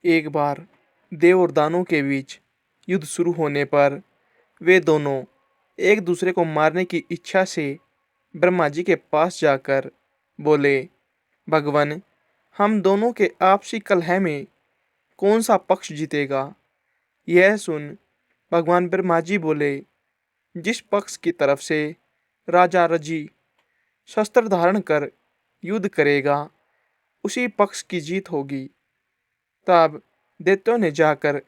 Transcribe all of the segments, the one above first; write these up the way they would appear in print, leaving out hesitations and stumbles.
एक बार देव और दानव के बीच युद्ध शुरू होने पर वे दोनों एक दूसरे को मारने की इच्छा से ब्रह्मा जी के पास जाकर बोले, भगवान, हम दोनों के आपसी कलह में कौन सा पक्ष जीतेगा? यह सुन भगवान ब्रह्मा जी बोले, जिस पक्ष की तरफ से राजा रजी शस्त्र धारण कर युद्ध करेगा, उसी पक्ष की जीत होगी। तब दैत्यों ने जाकर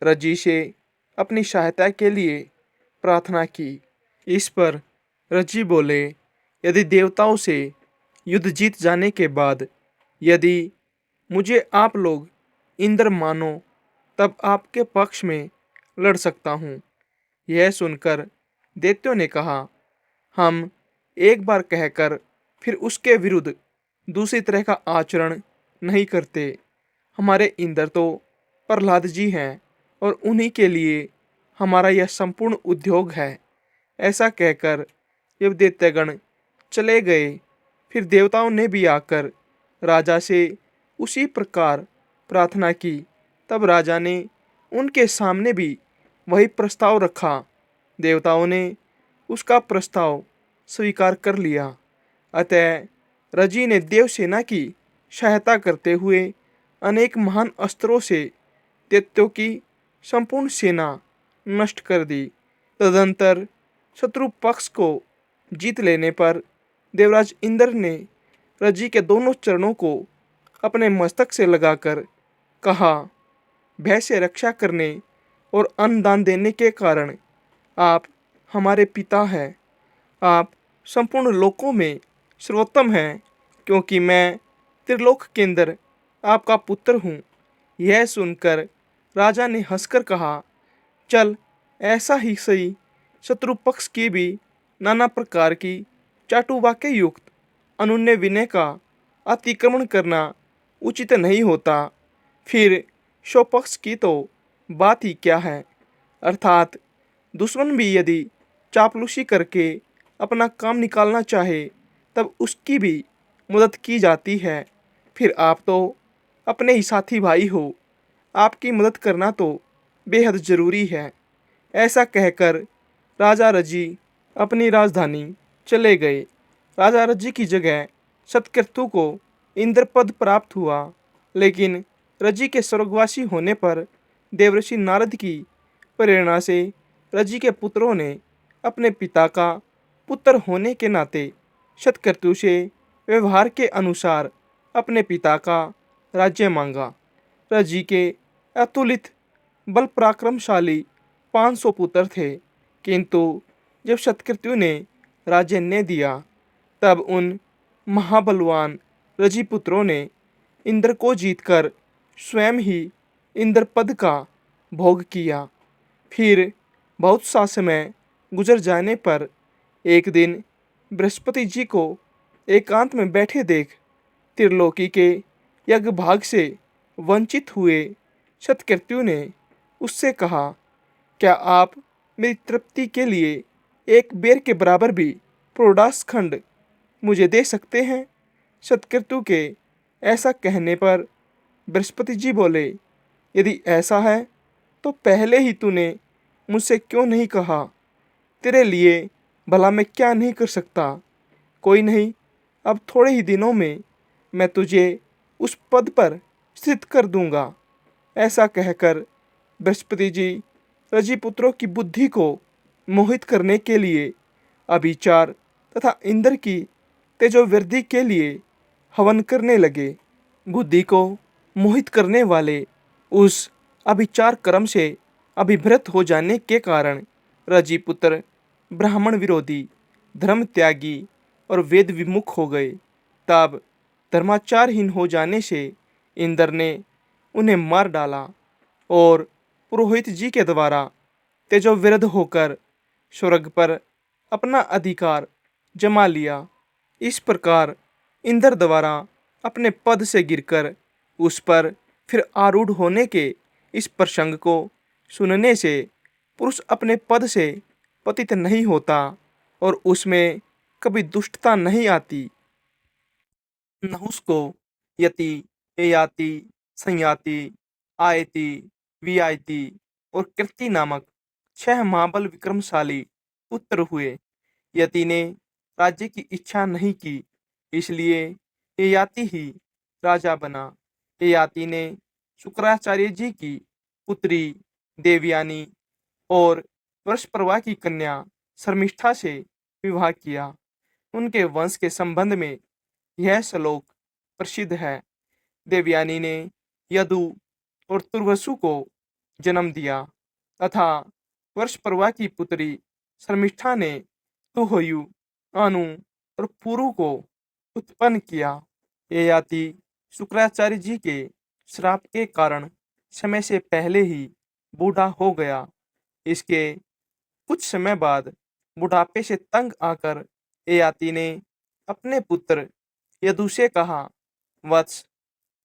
रजी से अपनी सहायता के लिए प्रार्थना की। इस पर रजी बोले, यदि देवताओं से युद्ध जीत जाने के बाद यदि मुझे आप लोग इंद्र मानो, तब आपके पक्ष में लड़ सकता हूँ। यह सुनकर दैत्यों ने कहा, हम एक बार कहकर फिर उसके विरुद्ध दूसरी तरह का आचरण नहीं करते। हमारे इंद्र तो प्रहलाद जी हैं और उन्हीं के लिए हमारा यह संपूर्ण उद्योग है। ऐसा कहकर जब दैत्यगण चले गए, फिर देवताओं ने भी आकर राजा से उसी प्रकार प्रार्थना की। तब राजा ने उनके सामने भी वही प्रस्ताव रखा। देवताओं ने उसका प्रस्ताव स्वीकार कर लिया। अतः रजी ने देवसेना की सहायता करते हुए अनेक महान अस्त्रों से दैत्यों की संपूर्ण सेना नष्ट कर दी। तदंतर शत्रु पक्ष को जीत लेने पर देवराज इंद्र ने रजी के दोनों चरणों को अपने मस्तक से लगाकर कहा, भय से रक्षा करने और अन्न दान देने के कारण आप हमारे पिता हैं। आप संपूर्ण लोकों में सर्वोत्तम हैं, क्योंकि मैं त्रिलोक के अंदर आपका पुत्र हूँ। यह सुनकर राजा ने हंसकर कहा, चल, ऐसा ही सही। शत्रु पक्ष की भी नाना प्रकार की चाटुवाक्य युक्त अनुन्य विनय का अतिक्रमण करना उचित नहीं होता। फिर स्वपक्ष की तो बात ही क्या है। अर्थात दुश्मन भी यदि चापलूसी करके अपना काम निकालना चाहे, तब उसकी भी मदद की जाती है। फिर आप तो अपने ही साथी भाई हो, आपकी मदद करना तो बेहद जरूरी है। ऐसा कहकर राजा रजी अपनी राजधानी चले गए। राजा रजी की जगह सतकेतु को इंद्रपद प्राप्त हुआ, लेकिन रजी के स्वर्गवासी होने पर देवर्षि नारद की प्रेरणा से रजी के पुत्रों ने अपने पिता का पुत्र होने के नाते सतकेतु से व्यवहार के अनुसार अपने पिता का राज्य मांगा। रजी के अतुलित बल पराक्रमशाली 500 पुत्र थे, किंतु जब सतकेतु ने राज्य ने दिया, तब उन महाबलवान रजी पुत्रों ने इंद्र को जीतकर स्वयं ही इंद्रपद का भोग किया। फिर बहुत सा समय गुजर जाने पर एक दिन बृहस्पति जी को एकांत में बैठे देख त्रिलोकी के यज्ञ भाग से वंचित हुए सतकेतु ने उससे कहा, क्या आप मेरी तृप्ति के लिए एक बेर के बराबर भी प्रोडास खंड मुझे दे सकते हैं? सतकेतु के ऐसा कहने पर बृहस्पति जी बोले, यदि ऐसा है तो पहले ही तूने मुझसे क्यों नहीं कहा? तेरे लिए भला मैं क्या नहीं कर सकता। कोई नहीं, अब थोड़े ही दिनों में मैं तुझे उस पद पर स्थित कर दूंगा। ऐसा कहकर बृहस्पति जी रजिपुत्रों की बुद्धि को मोहित करने के लिए अभिचार तथा इंद्र की तेजोवृद्धि के लिए हवन करने लगे। बुद्धि को मोहित करने वाले उस अभिचार कर्म से अभिभ्रत हो जाने के कारण रजिपुत्र ब्राह्मण विरोधी, धर्म त्यागी और वेद विमुख हो गए। तब धर्माचारहीन हो जाने से इंद्र ने उन्हें मार डाला और पुरोहित जी के द्वारा तेजोवृद्ध होकर स्वर्ग पर अपना अधिकार जमा लिया। इस प्रकार इंद्र द्वारा अपने पद से गिरकर उस पर फिर आरूढ़ होने के इस प्रसंग को सुनने से पुरुष अपने पद से पतित नहीं होता और उसमें कभी दुष्टता नहीं आती। नहुस को यति, ययाति, संयाति, आयति, वियायति और कृति नामक 6 महाबल विक्रमशाली पुत्र हुए। यति ने राज्य की इच्छा नहीं की, इसलिए ययाति ही राजा बना। ययाति ने शुक्राचार्य जी की पुत्री देवयानी और वृषपर्वा की कन्या शर्मिष्ठा से विवाह किया। उनके वंश के संबंध में यह श्लोक प्रसिद्ध है। देवयानी ने यदु और तुर्वसु को जन्म दिया तथा वृषपर्वा की पुत्री शर्मिष्ठा ने तुहयु, अनु और पुरु को उत्पन्न किया। ययाति शुक्राचार्य जी के श्राप के कारण समय से पहले ही बूढ़ा हो गया। इसके कुछ समय बाद बुढ़ापे से तंग आकर ययाति ने अपने पुत्र यदु से कहा, वत्स,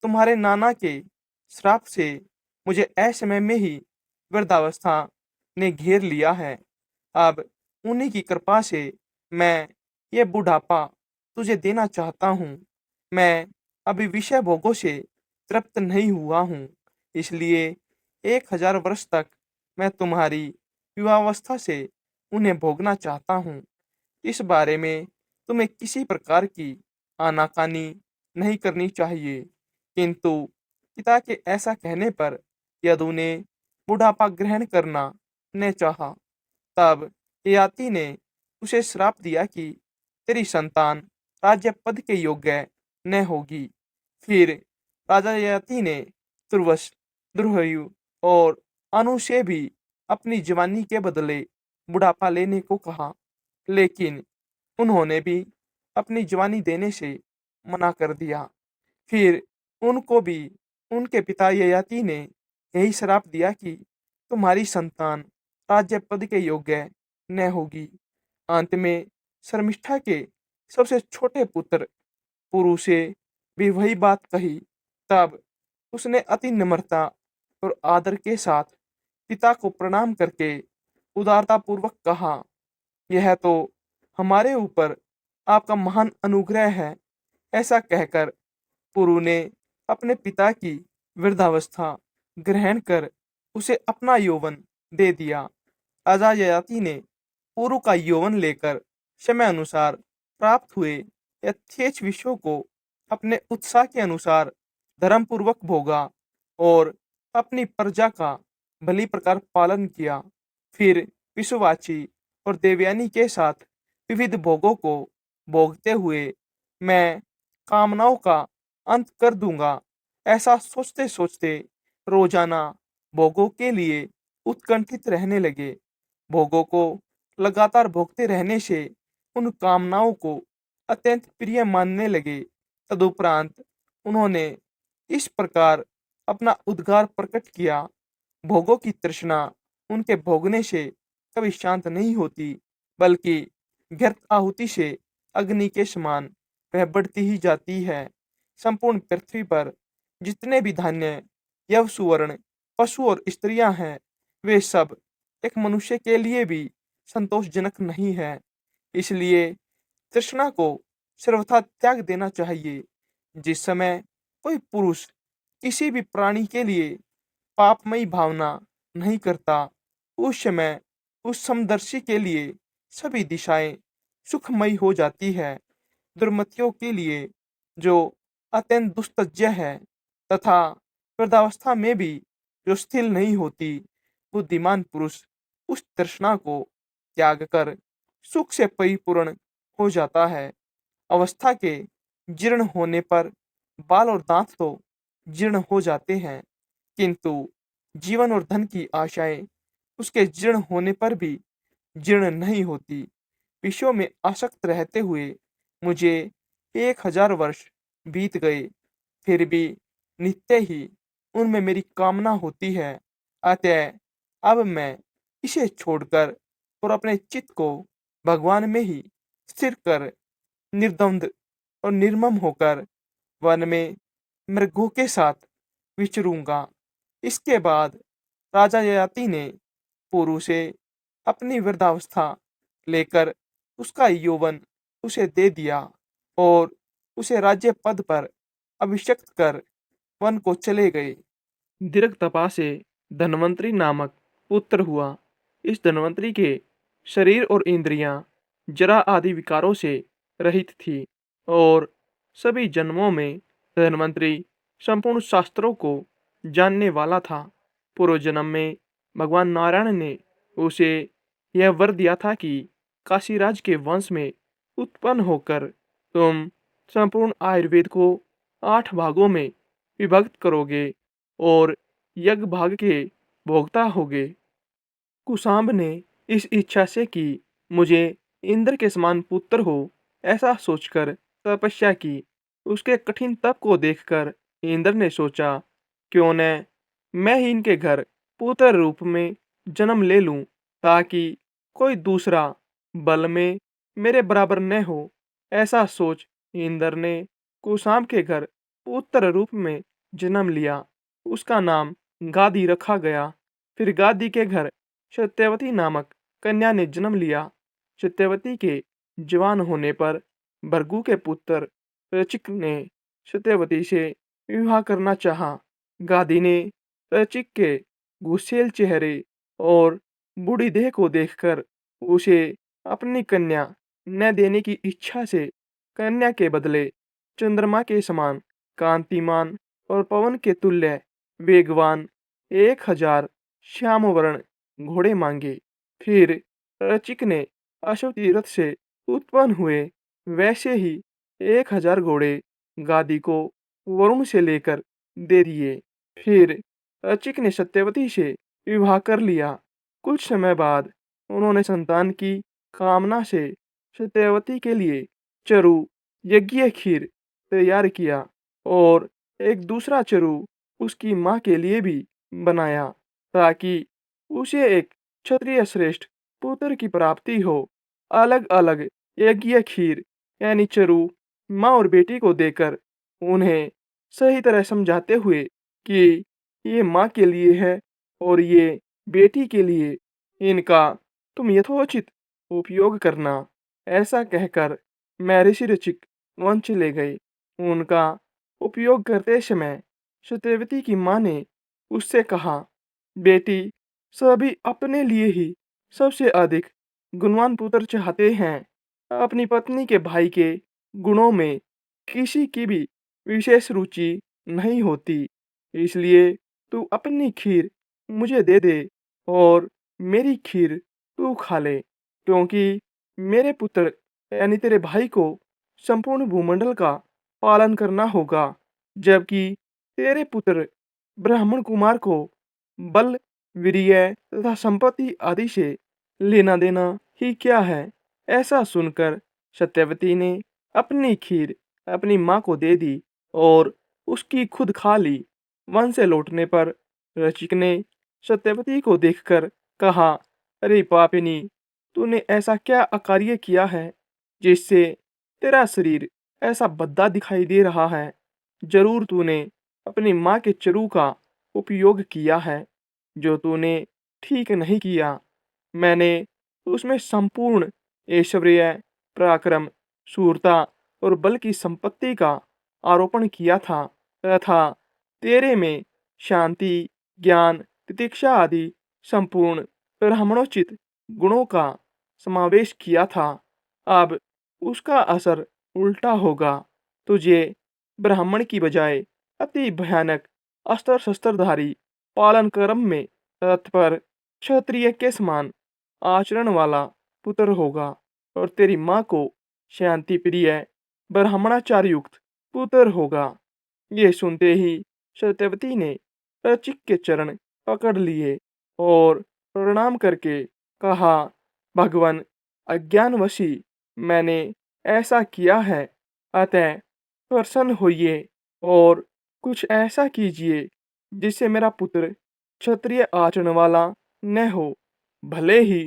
तुम्हारे नाना के श्राप से मुझे असमय में ही वृद्धावस्था ने घेर लिया है। अब उन्हीं की कृपा से मैं ये बुढ़ापा तुझे देना चाहता हूँ। मैं अभी विषय भोगों से तृप्त नहीं हुआ हूँ, इसलिए 1000 वर्ष तक मैं तुम्हारी युवावस्था से उन्हें भोगना चाहता हूँ। इस बारे में तुम्हें किसी प्रकार की आनाकानी नहीं करनी चाहिए। किंतु पिता के ऐसा कहने पर यदु ने बुढ़ापा ग्रहण करना न चाहा। तब ययाति ने उसे श्राप दिया कि तेरी संतान राज्य पद के योग्य न होगी। फिर राजा ययाति ने तुर्वस, दुर्हयु और अनु से भी अपनी जवानी के बदले बुढ़ापा लेने को कहा, लेकिन उन्होंने भी अपनी जवानी देने से मना कर दिया। फिर उनको भी उनके पिता ययाति ने यही श्राप दिया कि तुम्हारी संतान राज्य पद के योग्य न होगी। अंत में शर्मिष्ठा के सबसे छोटे पुत्र पुरु से भी वही बात कही। तब उसने अति नम्रता और आदर के साथ पिता को प्रणाम करके उदारता पूर्वक कहा, यह तो हमारे ऊपर आपका महान अनुग्रह है। ऐसा कहकर पुरु ने अपने पिता की वृद्धावस्था ग्रहण कर उसे अपना यौवन दे दिया। राजा ययाति ने पुरु का यौवन लेकर समय अनुसार प्राप्त हुए यथेच्छ विषयों को अपने उत्साह के अनुसार धर्मपूर्वक भोगा और अपनी प्रजा का भली प्रकार पालन किया। फिर विषुवाची और देवयानी के साथ विविध भोगों को भोगते हुए मैं कामनाओं का अंत कर दूंगा, ऐसा सोचते सोचते रोजाना भोगों के लिए उत्कंठित रहने लगे। भोगों को लगातार भोगते रहने से उन कामनाओं को अत्यंत प्रिय मानने लगे। तदुपरांत उन्होंने इस प्रकार अपना उद्गार प्रकट किया, भोगों की तृष्णा उनके भोगने से कभी शांत नहीं होती, बल्कि व्यर्थ आहुति से अग्नि के समान वह बढ़ती ही जाती है। संपूर्ण पृथ्वी पर जितने भी धान्य, यव, सुवर्ण, पशु और स्त्रियां हैं, वे सब एक मनुष्य के लिए भी संतोषजनक नहीं है। इसलिए तृष्णा को सर्वथा त्याग देना चाहिए। जिस समय कोई पुरुष किसी भी प्राणी के लिए पापमयी भावना नहीं करता, उस समय उस समदर्शी के लिए सभी दिशाएं सुखमयी हो जाती है। दुर्मतियों के लिए, जो अत्यंत दुस्तज्य है, तथा वृद्धावस्था में भी जो स्थिर नहीं होती, बुद्धिमान पुरुष उस तृष्णा को त्याग कर सुख से परिपूर्ण हो जाता है। अवस्था के जीर्ण होने पर बाल और दांत तो जीर्ण हो जाते हैं, किंतु जीवन और धन की आशाएं उसके जीर्ण होने पर भी जीर्ण नहीं होती। विषयों में आसक्त रहते हुए मुझे 1000 वर्ष बीत गए, फिर भी नित्य ही उनमें मेरी कामना होती है। अतः अब मैं इसे छोड़कर और अपने चित्त को भगवान में ही स्थिर कर निर्द्वंद और निर्मम होकर वन में मृगों के साथ विचरूंगा। इसके बाद राजा ययाति ने पुरु से अपनी वृद्धावस्था लेकर उसका यौवन उसे दे दिया और उसे राज्य पद पर अभिषिक्त कर वन को चले गए। दीर्घतपा से धन्वंतरी नामक पुत्र हुआ। इस धन्वंतरी के शरीर और इंद्रियां जरा आदि विकारों से रहित थी और सभी जन्मों में धन्वंतरी संपूर्ण शास्त्रों को जानने वाला था। पूर्व जन्म में भगवान नारायण ने उसे यह वर दिया था कि काशीराज के वंश में उत्पन्न होकर तुम संपूर्ण आयुर्वेद को 8 भागों में विभक्त करोगे और यज्ञ भाग के भोक्ता होगे। कुशाम्ब ने इस इच्छा से कि मुझे इंद्र के समान पुत्र हो, ऐसा सोचकर तपस्या की। उसके कठिन तप को देखकर इंद्र ने सोचा, क्यों न मैं ही इनके घर पुत्र रूप में जन्म ले लूं, ताकि कोई दूसरा बल में मेरे बराबर न हो। ऐसा सोच इंद्र ने कुशाम्ब के घर पुत्र रूप में जन्म लिया। उसका नाम गादी रखा गया। फिर गादी के घर सत्यवती नामक कन्या ने जन्म लिया। सत्यवती के जवान होने पर भृगु के पुत्र रचिक ने सत्यवती से विवाह करना चाहा। गादी ने रचिक के गुस्सेल चेहरे और बूढ़ी देह को देखकर उसे अपनी कन्या न देने की इच्छा से कन्या के बदले चंद्रमा के समान कांतिमान और पवन के तुल्य वेगवान 1000 श्यामवर्ण घोड़े मांगे। फिर रचिक ने अश्व तीरथ से उत्पन्न हुए वैसे ही 1000 घोड़े गादी को वरुण से लेकर दे दिए। फिर रचिक ने सत्यवती से विवाह कर लिया। कुछ समय बाद उन्होंने संतान की कामना से सत्यवती के लिए चरु यज्ञीय खीर तैयार किया और एक दूसरा चरु उसकी माँ के लिए भी बनाया, ताकि उसे एक क्षत्रिय श्रेष्ठ पुत्र की प्राप्ति हो। अलग अलग यज्ञीय खीर यानी चरु माँ और बेटी को देकर उन्हें सही तरह समझाते हुए कि ये माँ के लिए है और ये बेटी के लिए, इनका तुम यथोचित उपयोग करना। ऐसा कहकर महर्षि ऋचिक वन चले गए। उनका उपयोग करते समय सत्यवती की माँ ने उससे कहा, बेटी, सभी अपने लिए ही सबसे अधिक गुणवान पुत्र चाहते हैं। अपनी पत्नी के भाई के गुणों में किसी की भी विशेष रुचि नहीं होती। इसलिए तू अपनी खीर मुझे दे दे और मेरी खीर तू खा ले, क्योंकि मेरे पुत्र यानी तेरे भाई को संपूर्ण भूमंडल का पालन करना होगा, जबकि तेरे पुत्र ब्राह्मण कुमार को बल, वीर्य तथा संपत्ति आदि से लेना देना ही क्या है। ऐसा सुनकर सत्यवती ने अपनी खीर अपनी माँ को दे दी और उसकी खुद खा ली। वन से लौटने पर ऋचिक ने सत्यवती को देखकर कहा, अरे पापिनी, तूने ऐसा क्या अकार्य किया है जिससे तेरा शरीर ऐसा भद्दा दिखाई दे रहा है। जरूर तूने अपनी माँ के चरु का उपयोग किया है, जो तूने ठीक नहीं किया। मैंने उसमें संपूर्ण ऐश्वर्य, पराक्रम, शूरता और बल की संपत्ति का आरोपण किया था तथा तेरे में शांति, ज्ञान, तितिक्षा आदि संपूर्ण ब्राह्मणोचित गुणों का समावेश किया था। अब उसका असर उल्टा होगा। तुझे ब्राह्मण की बजाय अति भयानक अस्त्र शस्त्रधारी, पालन कर्म में तत्पर, क्षत्रिय के समान आचरण वाला पुत्र होगा और तेरी माँ को शांति प्रिय, ब्राह्मणाचार युक्त पुत्र होगा। ये सुनते ही सत्यवती ने ऋचिक के चरण पकड़ लिए और प्रणाम करके कहा, भगवान, अज्ञानवशी मैंने ऐसा किया है, अतः प्रसन्न होइए और कुछ ऐसा कीजिए जिससे मेरा पुत्र क्षत्रिय आचरण वाला न हो, भले ही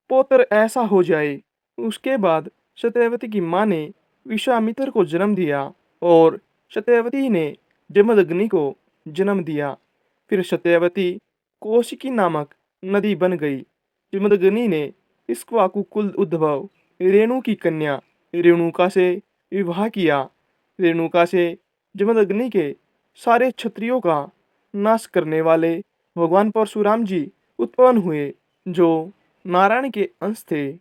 पौत्र ऐसा हो जाए। उसके बाद सत्यवती की माँ ने विश्वामित्र को जन्म दिया और सत्यवती ने जमदग्नि को जन्म दिया। फिर सत्यवती कौशिकी नामक नदी बन गई। जमदग्नि ने इक्ष्वाकु कुल उद्भव रेणु की कन्या रेणुका से विवाह किया। रेणुका से जमदग्नि के सारे क्षत्रियों का नाश करने वाले भगवान परशुराम जी उत्पन्न हुए, जो नारायण के अंश थे।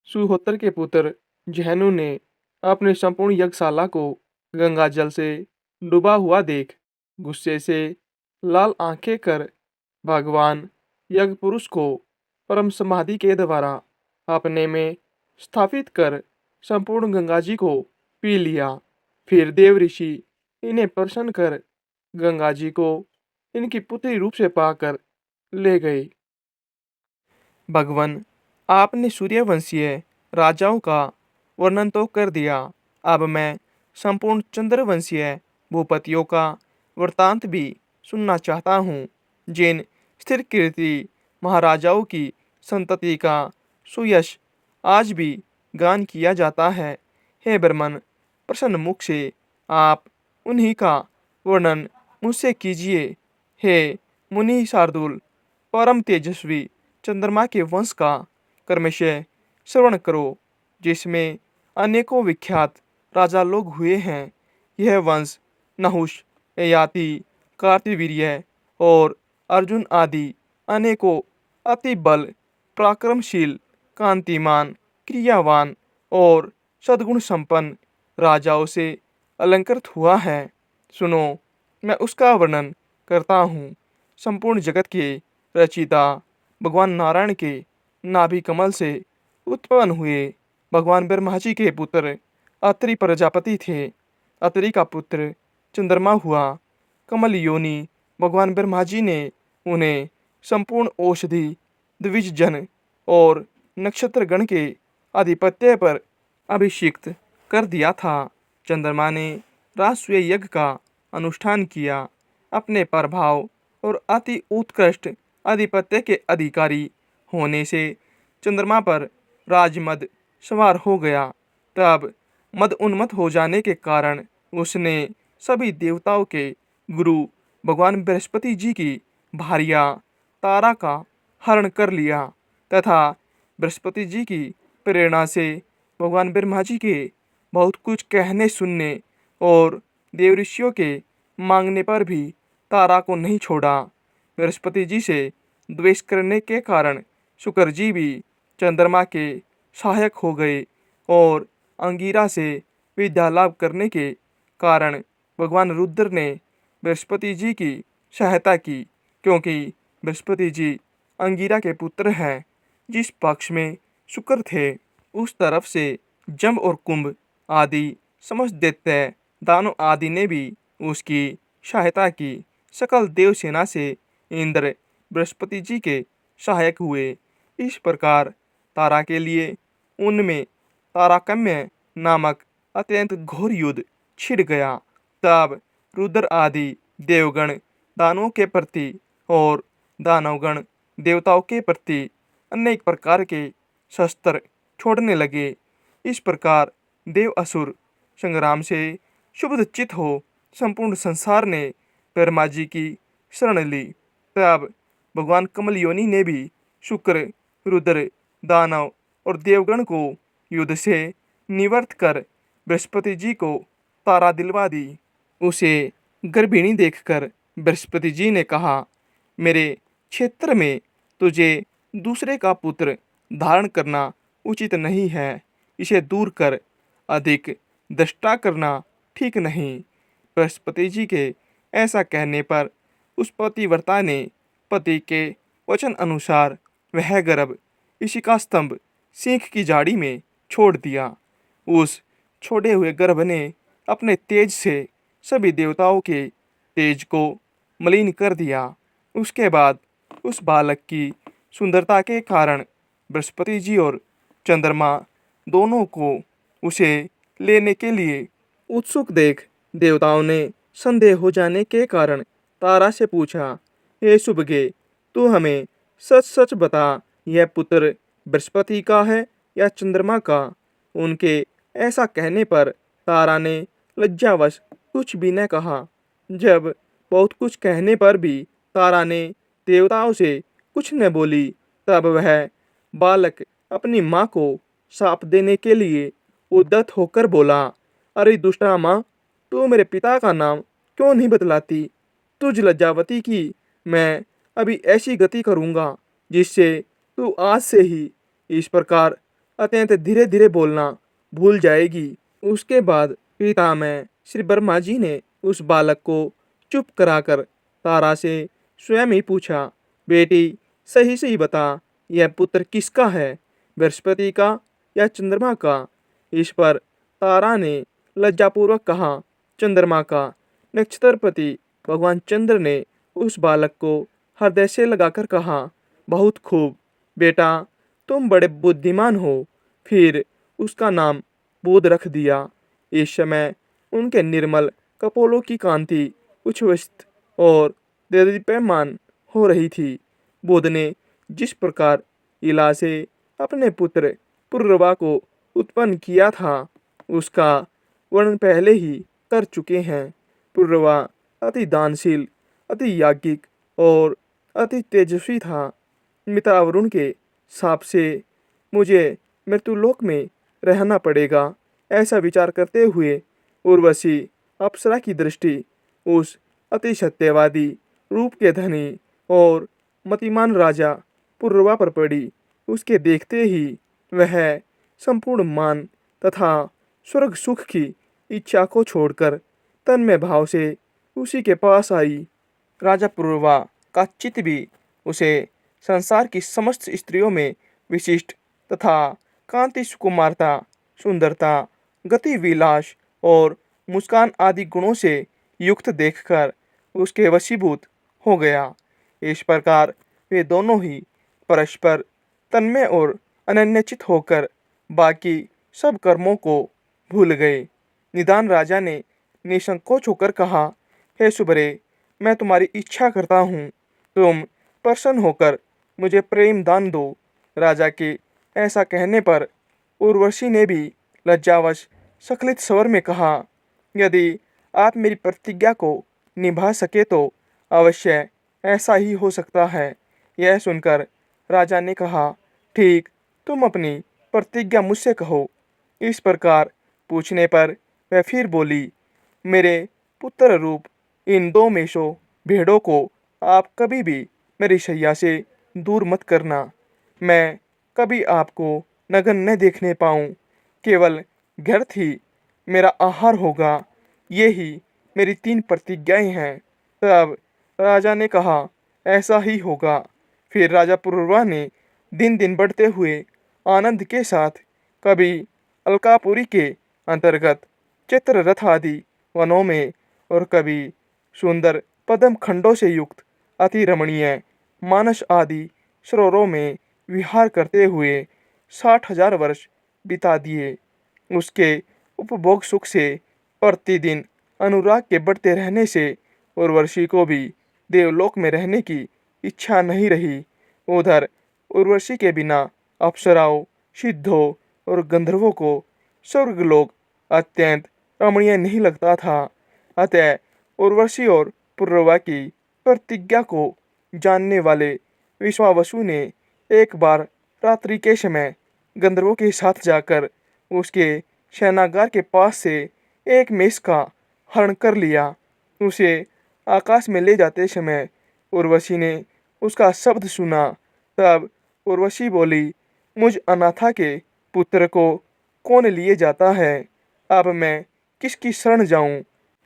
सुहोत्र के पुत्र जहनु ने अपनी संपूर्ण यज्ञशाला को गंगा जल से डूबा हुआ देख गुस्से से लाल आंखें कर भगवान यज्ञ पुरुष को परम समाधि के द्वारा अपने में स्थापित कर संपूर्ण गंगा जी को पी लिया। फिर देव ऋषि इन्हें प्रसन्न कर गंगा जी को इनकी पुत्री रूप से पाकर ले गए। भगवान, आपने सूर्यवंशीय राजाओं का वर्णन तो कर दिया, अब मैं संपूर्ण चंद्रवंशीय भूपतियों का वृतांत भी सुनना चाहता हूँ, जिन स्थिर कीर्ति महाराजाओं की संतति का सुयश आज भी गान किया जाता है। हे ब्रह्मन, प्रसन्न मुख से आप उन्हीं का वर्णन मुझसे कीजिए। हे मुनि शार्दुल, परम तेजस्वी चंद्रमा के वंश का क्रमशः श्रवण करो, जिसमें अनेकों विख्यात राजा लोग हुए हैं। यह वंश नहुष, ययाति, कार्तवीर्य और अर्जुन आदि अनेकों अति बल पराक्रमशील, कांतिमान, क्रियावान और सद्गुण संपन्न राजाओं से अलंकृत हुआ है। सुनो, मैं उसका वर्णन करता हूँ। संपूर्ण जगत के रचिता भगवान नारायण के नाभि कमल से उत्पन्न हुए भगवान ब्रह्मा जी के पुत्र अत्रि प्रजापति थे। अत्रि का पुत्र चंद्रमा हुआ। कमल योनि भगवान ब्रह्मा जी ने उन्हें संपूर्ण औषधि, द्विज जन और नक्षत्र गण के आधिपत्य पर अभिषिक्त कर दिया था। चंद्रमा ने राजसूय यज्ञ का अनुष्ठान किया। अपने प्रभाव और अति उत्कृष्ट आधिपत्य के अधिकारी होने से चंद्रमा पर राजमद सवार हो गया। तब मद उन्मत्त हो जाने के कारण उसने सभी देवताओं के गुरु भगवान बृहस्पति जी की भार्या तारा का हरण कर लिया तथा बृहस्पति जी की प्रेरणा से भगवान ब्रह्मा जी के बहुत कुछ कहने सुनने और देव ऋषियों के मांगने पर भी तारा को नहीं छोड़ा। बृहस्पति जी से द्वेष करने के कारण शुक्र जी भी चंद्रमा के सहायक हो गए और अंगिरा से विद्या लाभ करने के कारण भगवान रुद्र ने बृहस्पति जी की सहायता की, क्योंकि बृहस्पति जी अंगिरा के पुत्र हैं। जिस पक्ष में शुक्र थे उस तरफ से जम और कुंभ आदि समस्त दैत्य दानव आदि ने भी उसकी सहायता की। सकल देव सेना से इंद्र बृहस्पति जी के सहायक हुए। इस प्रकार तारा के लिए उनमें ताराकम्य नामक अत्यंत घोर युद्ध छिड़ गया। तब रुद्र आदि देवगण दानवों के प्रति और दानवगण देवताओं के प्रति अनेक प्रकार के शस्त्र छोड़ने लगे। इस प्रकार देव असुर संग्राम से क्षुब्ध हो संपूर्ण संसार ने ब्रह्मा जी की शरण ली। तब भगवान कमल योनि ने भी शुक्र, रुद्र, दानव और देवगण को युद्ध से निवर्त कर बृहस्पति जी को तारा दिलवा दी। उसे गर्भिणी देखकर बृहस्पति जी ने कहा, मेरे क्षेत्र में तुझे दूसरे का पुत्र धारण करना उचित नहीं है। इसे दूर कर, अधिक दृष्टा करना ठीक नहीं। बृहस्पति जी के ऐसा कहने पर उस पतिव्रता ने पति के वचन अनुसार वह गर्भ इसी का स्तंभ सींग की झाड़ी में छोड़ दिया। उस छोड़े हुए गर्भ ने अपने तेज से सभी देवताओं के तेज को मलिन कर दिया। उसके बाद उस बालक की सुंदरता के कारण बृहस्पति जी और चंद्रमा दोनों को उसे लेने के लिए उत्सुक देख देवताओं ने संदेह हो जाने के कारण तारा से पूछा, हे सुभगे, तू हमें सच सच बता, यह पुत्र बृहस्पति का है या चंद्रमा का? उनके ऐसा कहने पर तारा ने लज्जावश कुछ भी न कहा। जब बहुत कुछ कहने पर भी तारा ने देवताओं से कुछ न बोली, तब वह बालक अपनी माँ को शाप देने के लिए उद्यत होकर बोला, अरे दुष्टा माँ, तू मेरे पिता का नाम क्यों नहीं बतलाती? तुझ लज्जावती की मैं अभी ऐसी गति करूँगा जिससे तू आज से ही इस प्रकार अत्यंत धीरे धीरे बोलना भूल जाएगी। उसके बाद पितामह श्री ब्रह्मा जी ने उस बालक को चुप कराकर तारा से स्वयं ही पूछा, बेटी सही सही बता, यह पुत्र किसका है, बृहस्पति का या चंद्रमा का? इस पर तारा ने लज्जापूर्वक कहा, चंद्रमा का। नक्षत्रपति भगवान चंद्र ने उस बालक को हृदय से लगाकर कहा, बहुत खूब बेटा, तुम बड़े बुद्धिमान हो। फिर उसका नाम बुध रख दिया। इस समय उनके निर्मल कपोलों की कांति उच्छ्वसित और देदीप्यमान हो रही थी। बुध ने जिस प्रकार इला से अपने पुत्र पुरुरवा को उत्पन्न किया था, उसका वर्णन पहले ही कर चुके हैं। पुरुरवा अति दानशील, अति याज्ञिक और अति तेजस्वी था। मित्र वरुण के शाप से मुझे मृत्युलोक में रहना पड़ेगा, ऐसा विचार करते हुए उर्वशी अप्सरा की दृष्टि उस अति सत्यवादी रूप के धनी और मतिमान राजा पुरुरवा पर पड़ी। उसके देखते ही वह संपूर्ण मान तथा स्वर्ग सुख की इच्छा को छोड़कर तन्मय भाव से उसी के पास आई। राजा पुरुरवा का चित्त भी उसे संसार की समस्त स्त्रियों में विशिष्ट तथा कांति, सुकुमारता, सुंदरता, गति, विलास और मुस्कान आदि गुणों से युक्त देखकर उसके वशीभूत हो गया। इस प्रकार वे दोनों ही परस्पर तन्मय और अनन्यचित होकर बाकी सब कर्मों को भूल गए। निदान राजा ने निसंकोच होकर कहा, हे सुबरे, मैं तुम्हारी इच्छा करता हूँ, तुम प्रसन्न होकर मुझे प्रेम दान दो। राजा के ऐसा कहने पर उर्वशी ने भी लज्जावश स्खलित स्वर में कहा, यदि आप मेरी प्रतिज्ञा को निभा सके तो अवश्य ऐसा ही हो सकता है। यह सुनकर राजा ने कहा, ठीक, तुम अपनी प्रतिज्ञा मुझसे कहो। इस प्रकार पूछने पर वह फिर बोली, मेरे पुत्र रूप इन 2 मेषों भेड़ों को आप कभी भी मेरी शैया से दूर मत करना। मैं कभी आपको नग्न न देखने पाऊँ। केवल व्यर्थ ही मेरा आहार होगा। ये ही मेरी 3 प्रतिज्ञाएं हैं। तब राजा ने कहा, ऐसा ही होगा। फिर राजा पुरुरवा ने दिन दिन बढ़ते हुए आनंद के साथ कभी अलकापुरी के अंतर्गत चित्ररथ आदि वनों में और कभी सुंदर पद्म खंडों से युक्त अति रमणीय मानस आदि सरोवरों में विहार करते हुए 60,000 वर्ष बिता दिए। उसके उपभोग सुख से प्रतिदिन अनुराग के बढ़ते रहने से उर्वशी को भी देवलोक में रहने की इच्छा नहीं रही। उधर उर्वशी के बिना अप्सराओं, सिद्धों और गंधर्वों को स्वर्गलोक अत्यंत रमणीय नहीं लगता था। अतः उर्वशी और पुरुरवा की प्रतिज्ञा को जानने वाले विश्वावसु ने एक बार रात्रि के समय गंधर्वों के साथ जाकर उसके शयनागार के पास से एक मेष का हरण कर लिया। उसे आकाश में ले जाते समय उर्वशी ने उसका शब्द सुना। तब उर्वशी बोली, मुझ अनाथा के पुत्र को कौन लिए जाता है? अब मैं किसकी शरण जाऊं?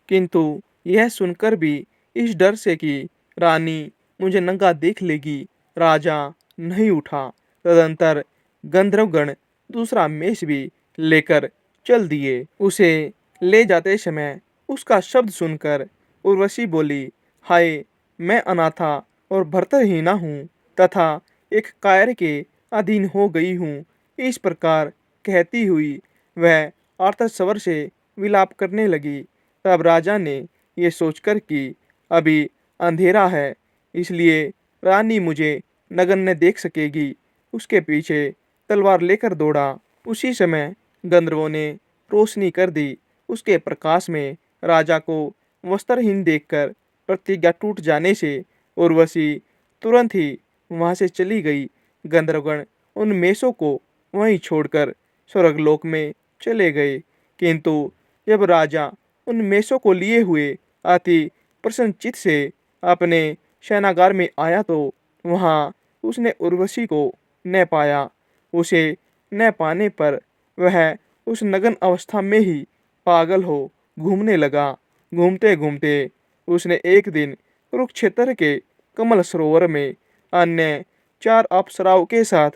किंतु यह सुनकर भी इस डर से कि रानी मुझे नंगा देख लेगी, राजा नहीं उठा। तदंतर गंधर्वगण दूसरा मेष भी लेकर चल दिए। उसे ले जाते समय उसका शब्द सुनकर उर्वशी बोली, हाय, मैं अनाथा और भर्तृहीना हूँ तथा एक कायर के अधीन हो गई हूँ। इस प्रकार कहती हुई वह आर्त स्वर से विलाप करने लगी। तब राजा ने ये सोचकर कि अभी अंधेरा है, इसलिए रानी मुझे नग्न न देख सकेगी, उसके पीछे तलवार लेकर दौड़ा। उसी समय गंधर्वों ने रोशनी कर दी। उसके प्रकाश में राजा को वस्त्रहीन देखकर प्रतिज्ञा टूट जाने से उर्वशी तुरंत ही वहां से चली गई। गंधर्वगण उन मेषों को वहीं छोड़कर स्वर्गलोक में चले गए। किंतु जब राजा उन मेषों को लिए हुए अति प्रसन्नचित्त से अपने शयनागार में आया तो वहाँ उसने उर्वशी को न पाया। उसे न पाने पर वह उस नग्न अवस्था में ही पागल हो घूमने लगा। घूमते घूमते उसने एक दिन कुरुक्षेत्र के कमल सरोवर में अन्य 4 अप्सराओं के साथ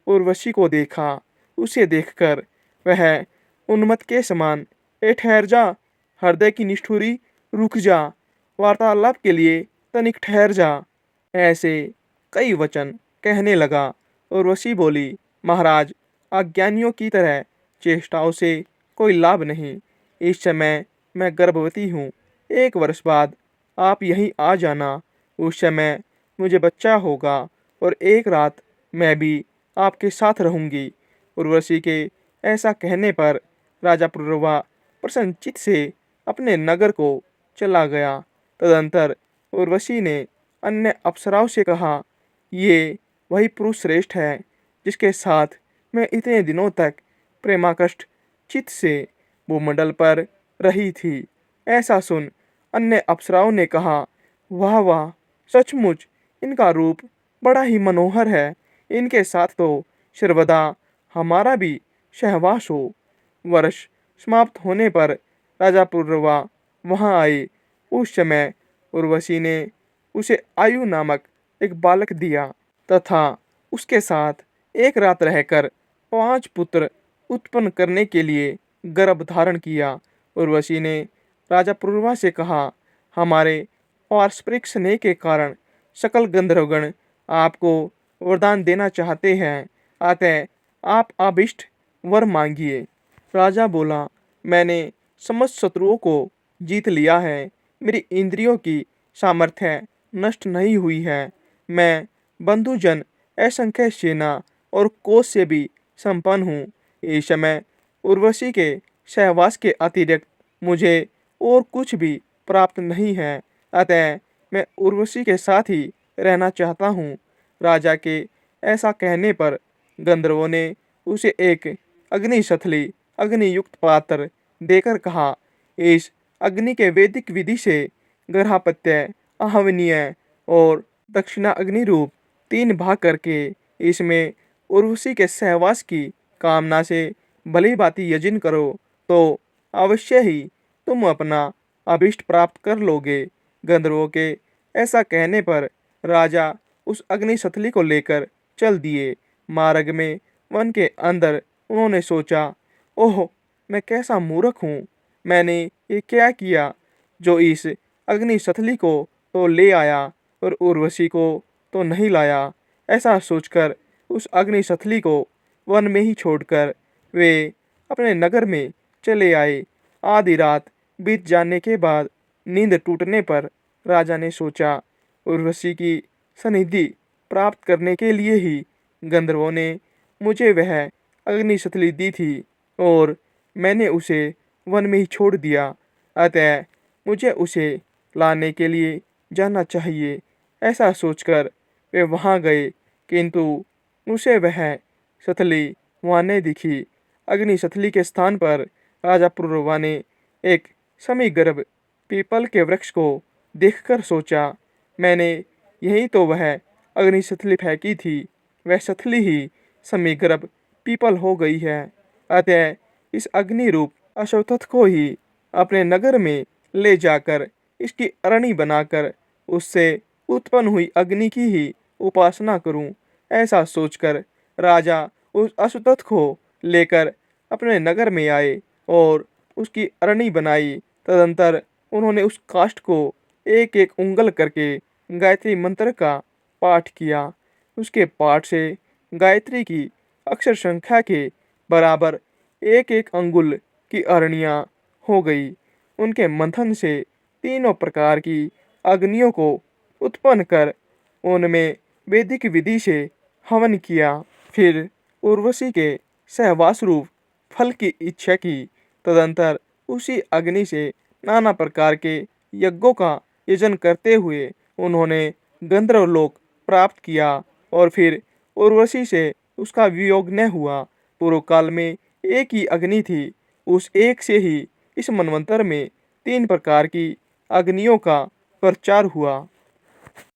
उर्वशी को देखा। उसे देखकर वह उन्मत्त के समान, ए ठहर जा, हृदय की निष्ठुरी, रुक जा, वार्तालाप के लिए तनिक ठहर जा, ऐसे कई वचन कहने लगा। उर्वशी बोली, महाराज, अज्ञानियों की तरह चेष्टाओं से कोई लाभ नहीं। इस समय मैं गर्भवती हूँ। 1 वर्ष बाद आप यहीं आ जाना। उस समय मुझे बच्चा होगा और एक रात मैं भी आपके साथ रहूंगी। उर्वशी के ऐसा कहने पर राजा पुरुरवा प्रसन्नचित्त से अपने नगर को चला गया। तदंतर उर्वशी ने अन्य अप्सराओं से कहा, ये वही पुरुष श्रेष्ठ है जिसके साथ मैं इतने दिनों तक प्रेमाकष्ट चित्त से भूमंडल पर रही थी। ऐसा सुन अन्य अप्सराओं ने कहा, वाह वाह, सचमुच इनका रूप बड़ा ही मनोहर है। इनके साथ तो सर्वदा हमारा भी सहवास हो। वर्ष समाप्त होने पर राजा पुरुरवा वहां आए। उस समय उर्वशी ने उसे आयु नामक एक बालक दिया तथा उसके साथ एक रात रहकर 5 पुत्र उत्पन्न करने के लिए गर्भ धारण किया। उर्वशी ने राजा पुरुरवा से कहा, हमारे पारस्परिक स्नेह के कारण सकल गंधर्वगण आपको वरदान देना चाहते हैं, अतः आप अभीष्ट वर मांगिए। राजा बोला, मैंने समस्त शत्रुओं को जीत लिया है। मेरी इंद्रियों की सामर्थ्य नष्ट नहीं हुई है। मैं बंधुजन, असंख्य सेना और कोष से भी संपन्न हूँ। इस समय उर्वशी के सहवास के अतिरिक्त मुझे और कुछ भी प्राप्त नहीं है, अतः मैं उर्वशी के साथ ही रहना चाहता हूँ। राजा के ऐसा कहने पर गंधर्वों ने उसे एक अग्निशथली अग्नियुक्त पात्र देकर कहा, इस अग्नि के वैदिक विधि से गर्भापत्य, आहवनीय और दक्षिणा अग्नि रूप 3 भाग करके इसमें उर्वशी के सहवास की कामना से भली भांति यजन करो तो अवश्य ही तुम अपना अभीष्ट प्राप्त कर लोगे। गंधर्वों के ऐसा कहने पर राजा उस अग्निशथली को लेकर चल दिए। मार्ग में वन के अंदर उन्होंने सोचा, ओह, मैं कैसा मूर्ख हूँ। मैंने ये क्या किया जो इस अग्निशथली को तो ले आया और उर्वशी को तो नहीं लाया। ऐसा सोचकर उस अग्निशथली को वन में ही छोड़कर वे अपने नगर में चले आए। आधी रात बीत जाने के बाद नींद टूटने पर राजा ने सोचा, उर्वशी की सनिधि प्राप्त करने के लिए ही गंधर्वों ने मुझे वह अग्निशथली दी थी और मैंने उसे वन में ही छोड़ दिया, अतः मुझे उसे लाने के लिए जाना चाहिए। ऐसा सोचकर वे वहां गए, किंतु उसे वह शथली वहां नहीं दिखी। अग्निशथली के स्थान पर राजा पुरुरवा ने एक समीगर्भ पीपल के वृक्ष को देखकर सोचा, मैंने यही तो वह अग्निशथली फेंकी थी। वह शथली ही समीगर्भ पीपल हो गई है। अतः इस अग्नि रूप अश्वत्थ को ही अपने नगर में ले जाकर इसकी अरणी बनाकर उससे उत्पन्न हुई अग्नि की ही उपासना करूं। ऐसा सोचकर राजा उस अश्वत्थ को लेकर अपने नगर में आए और उसकी अरणी बनाई। तदंतर उन्होंने उस काष्ठ को एक एक उंगल करके गायत्री मंत्र का पाठ किया। उसके पाठ से गायत्री की अक्षर संख्या के बराबर एक एक अंगुल की अरणियाँ हो गई। उनके मंथन से तीनों प्रकार की अग्नियों को उत्पन्न कर उनमें वैदिक विधि से हवन किया। फिर उर्वशी के सहवास रूप फल की इच्छा की। तदंतर उसी अग्नि से नाना प्रकार के यज्ञों का यजन करते हुए उन्होंने गंधर्वलोक प्राप्त किया और फिर उर्वशी से उसका वियोग न हुआ। पूर्व काल में एक ही अग्नि थी, उस एक से ही इस मनवंतर में 3 प्रकार की अग्नियों का प्रचार हुआ।